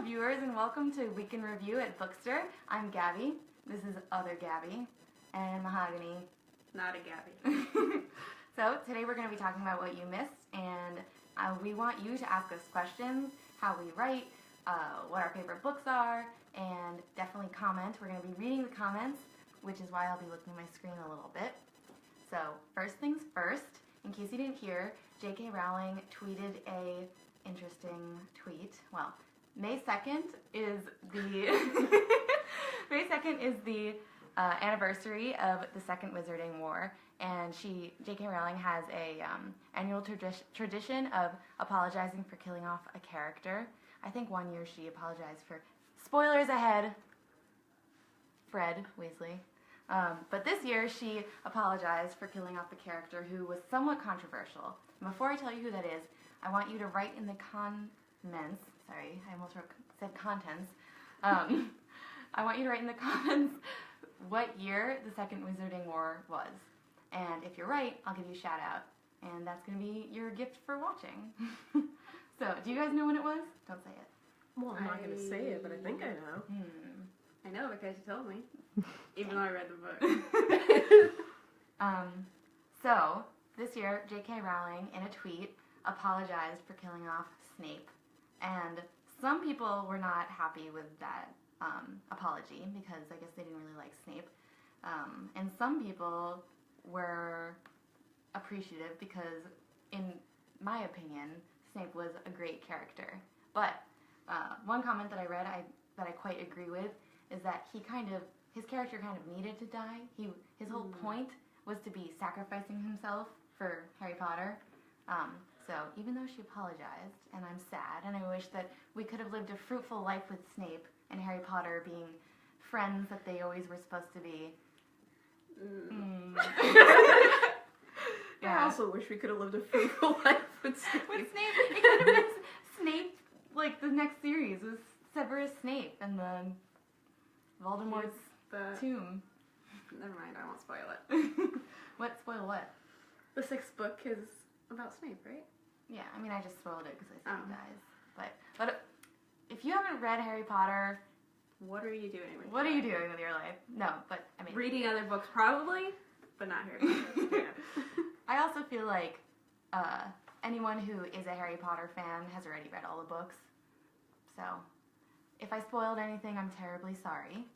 viewers, and welcome to Week in Review at Bookster. I'm Gabby. This is other Gabby. And Mahogany. Not a Gabby. So, today we're going to be talking about what you missed, and we want you to ask us questions, how we write, what our favorite books are, and definitely comment. We're going to be reading the comments, which is why I'll be looking at my screen a little bit. So, first things first, in case you didn't hear, J.K. Rowling tweeted a interesting tweet. Well, May 2nd is the anniversary of the Second Wizarding War, and J.K. Rowling has a annual tradition of apologizing for killing off a character. I think one year she apologized for, spoilers ahead, Fred Weasley. But this year she apologized for killing off a character who was somewhat controversial. And before I tell you who that is, I want you to write in the comments. Sorry, I almost said contents. I want you to write in the comments what year the Second Wizarding War was. And if you're right, I'll give you a shout out. And that's going to be your gift for watching. So, do you guys know when it was? Don't say it. Well, I'm not going to say it, but I think I know. I know because you told me. Even though I read the book. So, this year, J.K. Rowling, in a tweet, apologized for killing off Snape. And some people were not happy with that apology because I guess they didn't really like Snape. And some people were appreciative because, in my opinion, Snape was a great character. But one comment that I read that I quite agree with is that his character kind of needed to die. His whole point was to be sacrificing himself for Harry Potter. So even though she apologized, and I'm sad, and I wish that we could have lived a fruitful life with Snape and Harry Potter being friends that they always were supposed to be. I also wish we could have lived a fruitful life with Snape. With Snape, it could have been Snape, like the next series was Severus Snape and the Voldemort's tomb. Never mind, I won't spoil it. What? Spoil what? The 6th book is about Snape, right? Yeah, I mean, I just spoiled it because I said he dies. But if you haven't read Harry Potter, what are you doing with what are you doing with your life? No, but I mean, reading other books probably, but not Harry Potter. Yeah. I also feel like anyone who is a Harry Potter fan has already read all the books. So, if I spoiled anything, I'm terribly sorry.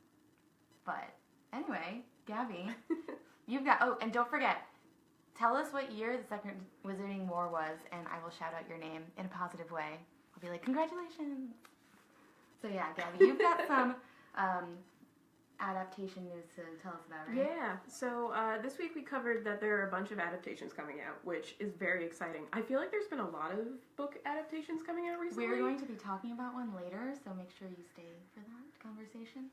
But anyway, Gabby, you've got. Oh, and don't forget. Tell us what year the Second Wizarding War was, and I will shout out your name in a positive way. I'll be like, congratulations! So yeah, Gabby, you've got some adaptation news to tell us about, right? Yeah, so this week we covered that there are a bunch of adaptations coming out, which is very exciting. I feel like there's been a lot of book adaptations coming out recently. We're going to be talking about one later, so make sure you stay for that conversation.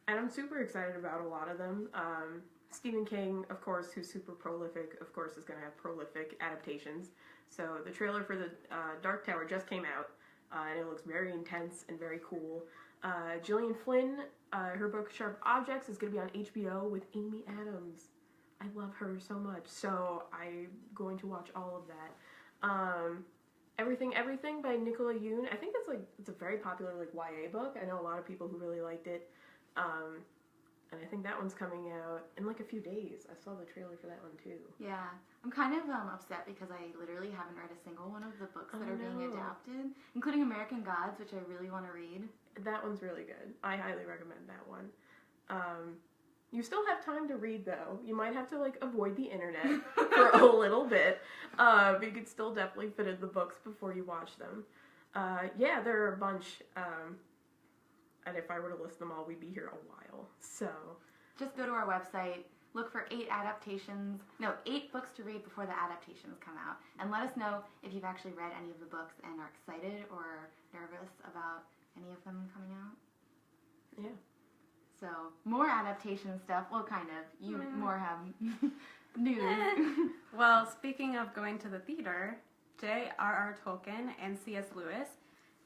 And I'm super excited about a lot of them. Stephen King, of course, who's super prolific, of course, is going to have prolific adaptations. So the trailer for the Dark Tower just came out, and it looks very intense and very cool. Gillian Flynn, her book Sharp Objects is going to be on HBO with Amy Adams. I love her so much, so I'm going to watch all of that. Everything by Nicola Yoon. I think it's a very popular YA book. I know a lot of people who really liked it. And I think that one's coming out in like a few days. I saw the trailer for that one too. Yeah. I'm kind of upset because I literally haven't read a single one of the books that are being adapted, including American Gods, which I really want to read. That one's really good. I highly recommend that one. You still have time to read though. You might have to avoid the internet for a little bit, but you could still definitely fit in the books before you watch them. Yeah, there are a bunch. And if I were to list them all, we'd be here a while. So just go to our website, look for 8 books to read before the adaptations come out, and let us know if you've actually read any of the books and are excited or nervous about any of them coming out. Yeah. So more adaptation stuff. Well, kind of. You more have news. Well, speaking of going to the theater, J.R.R. Tolkien and C.S. Lewis,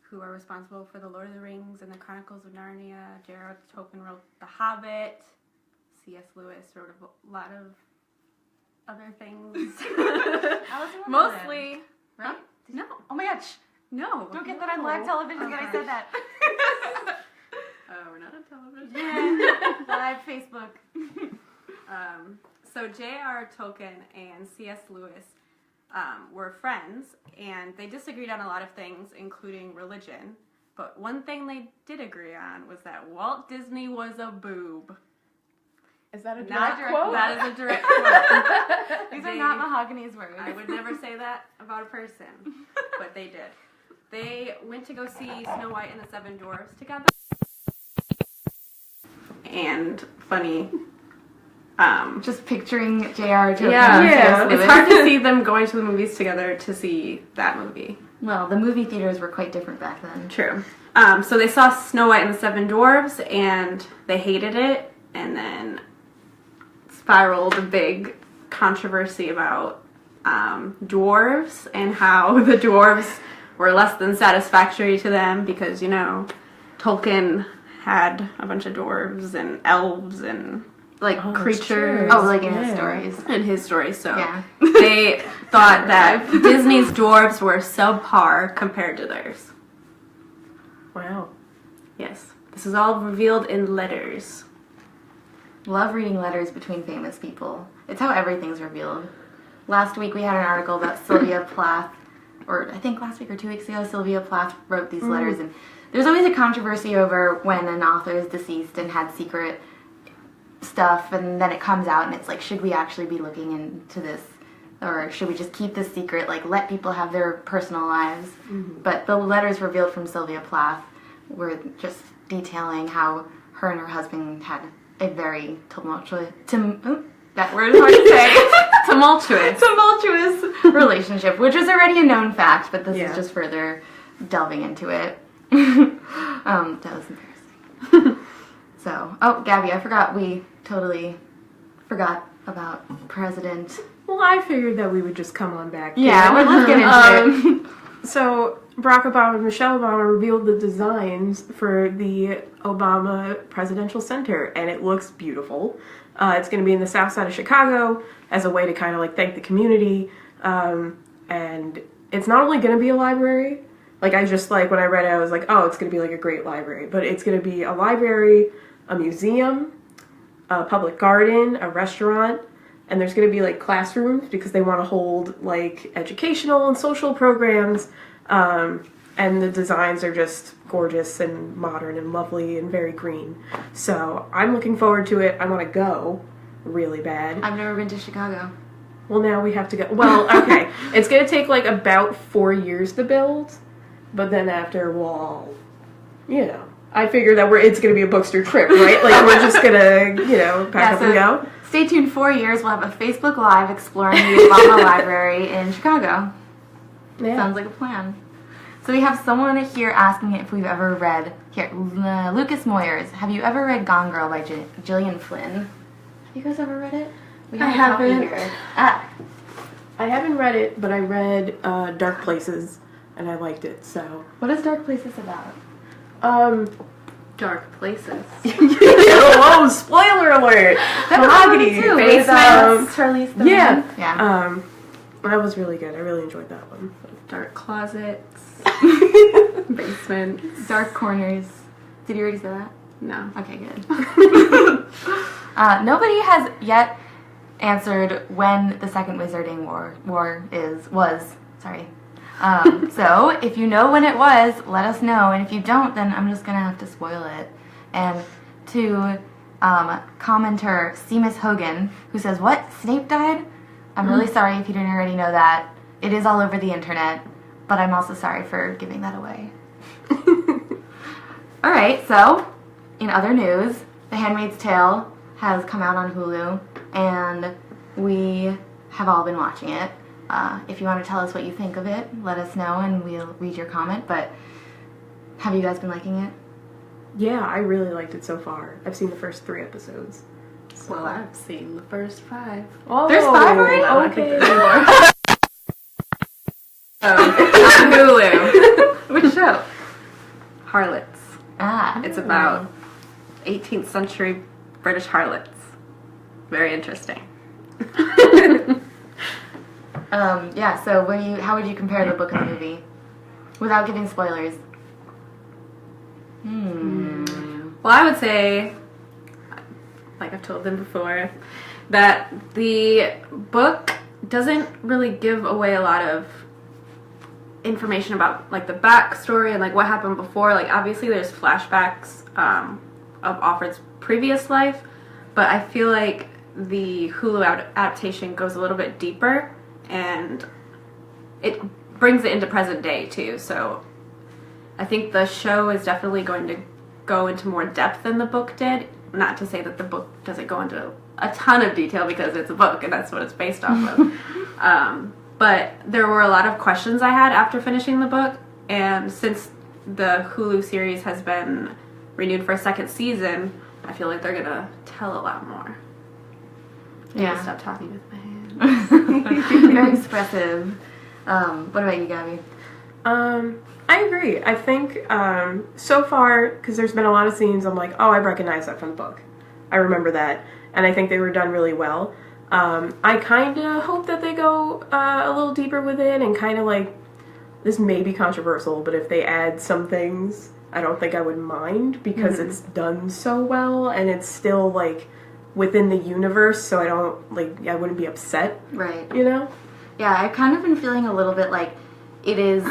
who are responsible for The Lord of the Rings and The Chronicles of Narnia. J.R.R. Tolkien wrote The Hobbit. C.S. Lewis wrote a lot of other things. Alice in Wonderland. Mostly. Right? No. Oh my gosh. No. Don't get that on live television that I said that. We're not on television. Live Facebook. So J.R.R. Tolkien and C.S. Lewis were friends, and they disagreed on a lot of things, including religion. But one thing they did agree on was that Walt Disney was a boob. Is that a Not direct quote? That is a direct quote. These are not Mahogany's words. I would never say that about a person, but they did. They went to go see Snow White and the Seven Dwarfs together. And funny. Just picturing J.R.R. Tolkien. Yeah. It's hard to see them going to the movies together to see that movie. Well, the movie theaters were quite different back then. True. So they saw Snow White and the Seven Dwarfs, and they hated it, and then spiraled a big controversy about dwarves and how the dwarves were less than satisfactory to them because, you know, Tolkien had a bunch of dwarves and elves and like creatures. Oh, like in his stories. In his stories, so Yeah. they thought that Disney's dwarves were subpar compared to theirs. Wow. Yes. This is all revealed in letters. Love reading letters between famous people. It's how everything's revealed. Last week we had an article about Sylvia Plath, or I think last week or 2 weeks ago, Sylvia Plath wrote these letters, and there's always a controversy over when an author is deceased and had secret stuff, and then it comes out and it's like, should we actually be looking into this, or should we just keep this secret, like let people have their personal lives? But the letters revealed from Sylvia Plath were just detailing how her and her husband had a very tumultuous that word is hard to say tumultuous relationship, which was already a known fact, but this is just further delving into it. That was embarrassing. So, oh, Gabby, I forgot we totally forgot about President. Well, I figured that we would just come on back. Yeah, to it. let's get into it. So, Barack Obama and Michelle Obama revealed the designs for the Obama Presidential Center, and it looks beautiful. It's going to be in the south side of Chicago as a way to kind of like thank the community. And it's not only going to be a library. Like, I just, like, when I read it, I was like, oh, it's going to be, like, a great library. But it's going to be a library, a museum, a public garden, a restaurant, and there's going to be, like, classrooms because they want to hold, like, educational and social programs. And the designs are just gorgeous and modern and lovely and very green. So I'm looking forward to it. I want to go really bad. I've never been to Chicago. Well, now we have to go. Well, okay. It's going to take, like, about 4 years to build. But then after, well, you know, I figure that it's going to be a bookster trip, right? Like, we're just going to, you know, pack up and go. Stay tuned 4 years. We'll have a Facebook Live exploring the Obama Library in Chicago. Yeah. Sounds like a plan. So we have someone here asking if we've ever read, Lucas Moyers, have you ever read Gone Girl by Gillian Flynn? Have you guys ever read it? We have a copy haven't. here. I haven't read it, but I read Dark Places, and I liked it, so. What is Dark Places about? Dark places. Whoa, spoiler alert! Mahogany, too. face Charlize Theron. yeah. Yeah. That was really good. I really enjoyed that one. Dark closets. Basements. Dark corners. Did you already say that? No. Okay, good. Nobody has yet answered when the Second Wizarding was. Sorry. So if you know when it was, let us know. And if you don't, then I'm just gonna have to spoil it. And to commenter Seamus Hogan, who says, "What? Snape died?" I'm really sorry if you didn't already know that. It is all over the internet, but I'm also sorry for giving that away. All right, so in other news, The Handmaid's Tale has come out on Hulu, and we have all been watching it. If you want to tell us what you think of it, let us know, and we'll read your comment. But have you guys been liking it? Yeah, I really liked it so far. I've seen the first 3 episodes. So. Well, I've seen the first 5. Oh, There's 5 already? I think Okay. there's more. On Hulu. Which show? Harlots. It's about 18th century British harlots. Very interesting. Yeah, so how would you compare the book and the movie? Without giving spoilers. Well, I would say, like I've told them before, that the book doesn't really give away a lot of information about like the backstory and like what happened before. Like obviously there's flashbacks of Offred's previous life, but I feel like the Hulu adaptation goes a little bit deeper and it brings it into present day too. So I think the show is definitely going to go into more depth than the book did. Not to say that the book doesn't go into a ton of detail because it's a book and that's what it's based off of. But there were a lot of questions I had after finishing the book, and since the Hulu series has been renewed for a second season, I feel like they're gonna tell a lot more. Yeah. Stop talking with my hands. Very expressive. What about you, Gabby? I agree. I think so far, because there's been a lot of scenes, I'm like, oh, I recognize that from the book. I remember that, and I think they were done really well. I kind of hope that they go a little deeper with it and kind of like, this may be controversial, but if they add some things, I don't think I would mind because it's done so well and it's still like within the universe, so I wouldn't be upset. Right. You know? Yeah, I've kind of been feeling a little bit like it is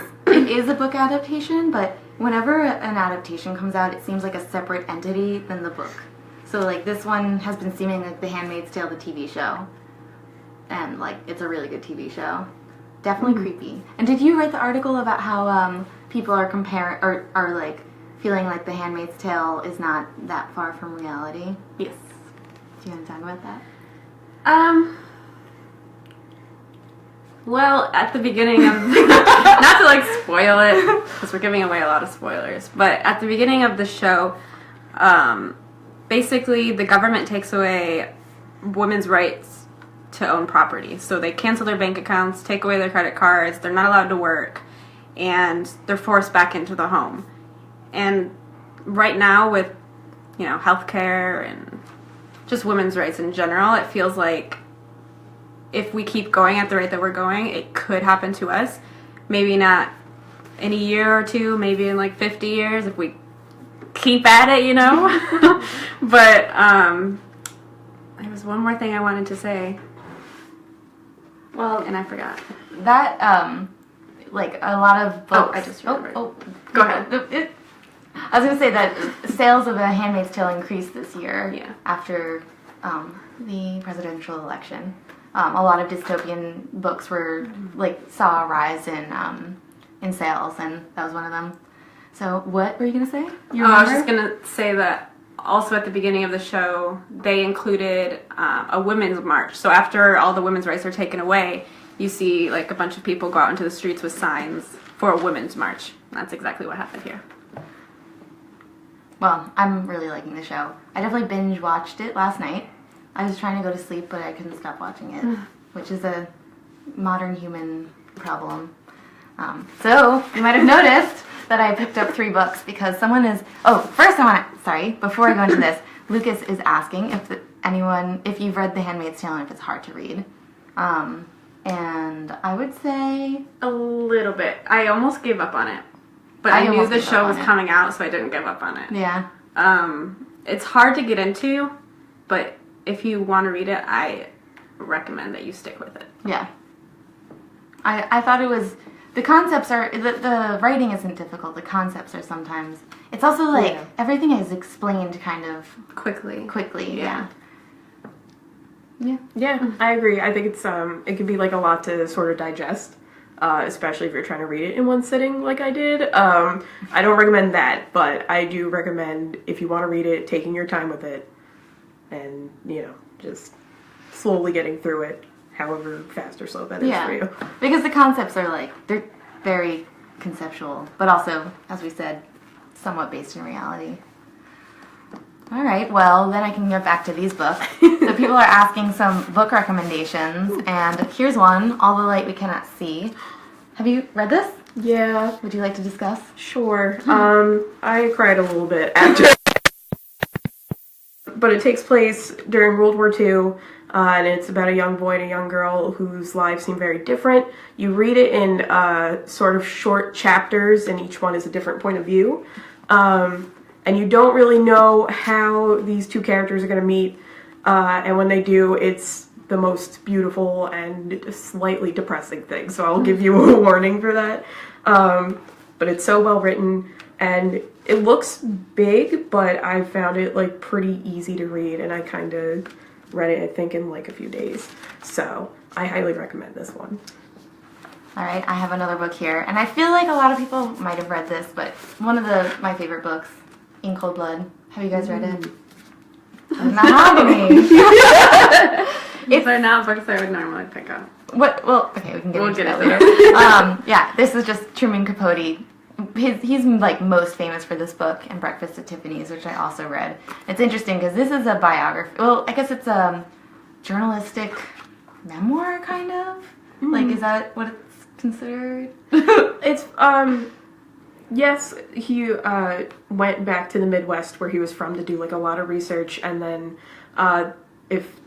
a book adaptation, but whenever an adaptation comes out, it seems like a separate entity than the book. So, like, this one has been seeming like The Handmaid's Tale, the TV show. And, like, it's a really good TV show. Definitely creepy. And did you read the article about how people are are like, feeling like The Handmaid's Tale is not that far from reality? Yes. Do you want to talk about that? Well, at the beginning of... not to, like, spoil it, because we're giving away a lot of spoilers, but at the beginning of the show... basically, the government takes away women's rights to own property. So they cancel their bank accounts, take away their credit cards, they're not allowed to work, and they're forced back into the home. And right now with, you know, healthcare and just women's rights in general, it feels like if we keep going at the rate that we're going, it could happen to us. Maybe not in a year or two, maybe in like 50 years if we keep at it, you know. But there was one more thing I wanted to say. Well, and I forgot. That like a lot of books. Oh, I just remembered. Go ahead. I was gonna say that sales of The Handmaid's Tale increased this year after the presidential election. A lot of dystopian books were saw a rise in sales, and that was one of them. So what were you going to say? I was just going to say that also at the beginning of the show, they included a women's march. So after all the women's rights are taken away, you see like a bunch of people go out into the streets with signs for a women's march. That's exactly what happened here. Well, I'm really liking the show. I definitely binge watched it last night. I was trying to go to sleep, but I couldn't stop watching it, which is a modern human problem. So you might have noticed that I picked up 3 books because someone is... Oh, first before I go into this, Lucas is asking if you've read The Handmaid's Tale and if it's hard to read. And I would say... A little bit. I almost gave up on it. But I knew the show was coming out, so I didn't give up on it. Yeah. It's hard to get into, but if you want to read it, I recommend that you stick with it. Yeah. I thought it was... The concepts are... The writing isn't difficult. The concepts are sometimes... It's also like... Everything is explained kind of... Quickly, yeah. Yeah, I agree. I think it's it could be like a lot to sort of digest, especially if you're trying to read it in one sitting like I did. I don't recommend that, but I do recommend if you want to read it, taking your time with it, and just slowly getting through it, however fast or slow that is for you. Because the concepts are they're very conceptual, but also, as we said, somewhat based in reality. All right, well, then I can get back to these books. So people are asking some book recommendations, and here's one, All the Light We Cannot See. Have you read this? Yeah. Would you like to discuss? Sure. I cried a little bit after but it takes place during World War II, and it's about a young boy and a young girl whose lives seem very different. You read it in sort of short chapters, and each one is a different point of view. And you don't really know how these two characters are going to meet, and when they do, it's the most beautiful and slightly depressing thing. So I'll give you a warning for that. But it's so well written, and it looks big, but I found it like pretty easy to read, and I kind of read it, I think, in like a few days. So I highly recommend this one. All right, I have another book here, and I feel like a lot of people might have read this, but one of my favorite books, In Cold Blood. Have you guys read it? Mahogany. These are not books I would normally pick up. What? Well, okay, we can get We'll into get that it later. Yeah, this is just Truman Capote. He's like most famous for this book and Breakfast at Tiffany's, which I also read. It's interesting because this is a biography. Well, I guess it's a journalistic memoir, kind of. Like, is that what it's considered? It's yes, he went back to the Midwest where he was from to do like a lot of research, and then if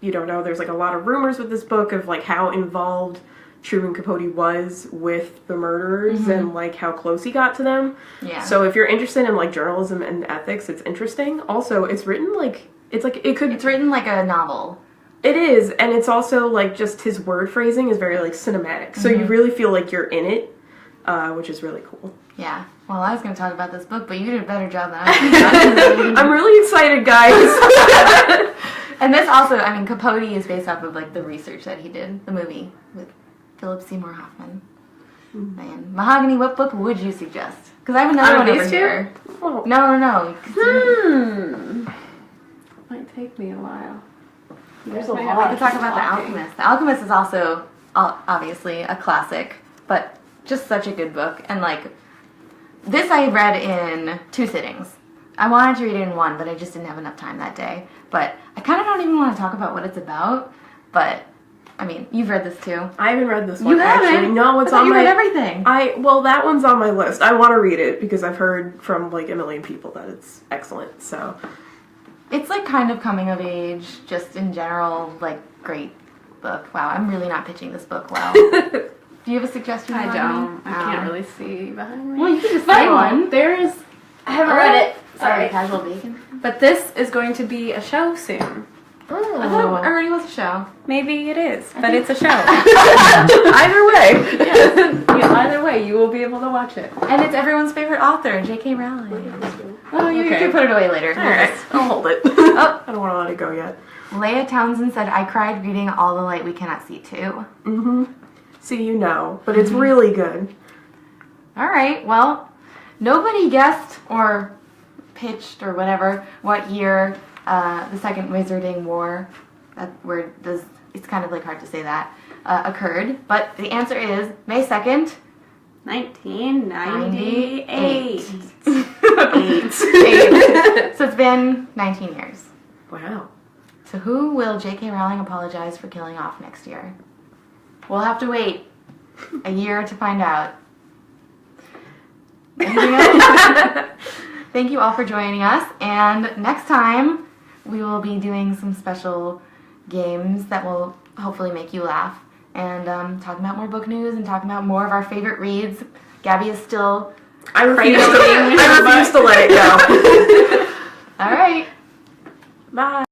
you don't know, there's like a lot of rumors with this book of like how involved Truman Capote was with the murderers and like how close he got to them. Yeah. So if you're interested in like journalism and ethics, it's interesting. Also, it's written like it's written like a novel. It is, and it's also like just his word phrasing is very like cinematic. So you really feel like you're in it, which is really cool. Yeah. Well, I was going to talk about this book, but you did a better job than I did. I'm really excited, guys. And this also, I mean, Capote is based off of like the research that he did, the movie with Philip Seymour Hoffman. Man, Mahogany, what book would you suggest? Because I have another one over here. Oh. No. Might take me a while. There's a We lot. could talk about The Alchemist. The Alchemist is also obviously a classic, but just such a good book. And like, this I read in 2 sittings. I wanted to read it in 1, but I just didn't have enough time that day. But I kind of don't even want to talk about what it's about. But I mean, you've read this too. I haven't read this one. You haven't? Actually. No, it's I thought on you my. read everything. Well, that one's on my list. I want to read it because I've heard from like a million people that it's excellent. So It's like kind of coming of age, just in general, like great book. Wow, I'm really not pitching this book well. Do you have a suggestion? I Mahogany? don't. I can't really see behind me. Well, you could just But say one. There's. I haven't read it. Sorry, Sorry. Casual Bacon. But this is going to be a show soon. I thought it already was a show. Maybe it is, but it's a show. either way. Either way, you will be able to watch it. And it's everyone's favorite author, J.K. Rowling. Oh, you Okay. can put it away later. All right, I'll hold it. Oh. I don't want to let it go yet. Leah Townsend said, I cried reading All the Light We Cannot See too. See, you know, but it's really good. All right, well, nobody guessed or pitched or whatever what year the Second Wizarding War, it's kind of like hard to say that, occurred. But the answer is May 2nd, 1998. 8. 8. So it's been 19 years. Wow. So who will J.K. Rowling apologize for killing off next year? We'll have to wait a year to find out. Anything else? Thank you all for joining us, and next time we will be doing some special games that will hopefully make you laugh, and talking about more book news and talking about more of our favorite reads. Gabby is still I refuse to let it go. all right. Bye.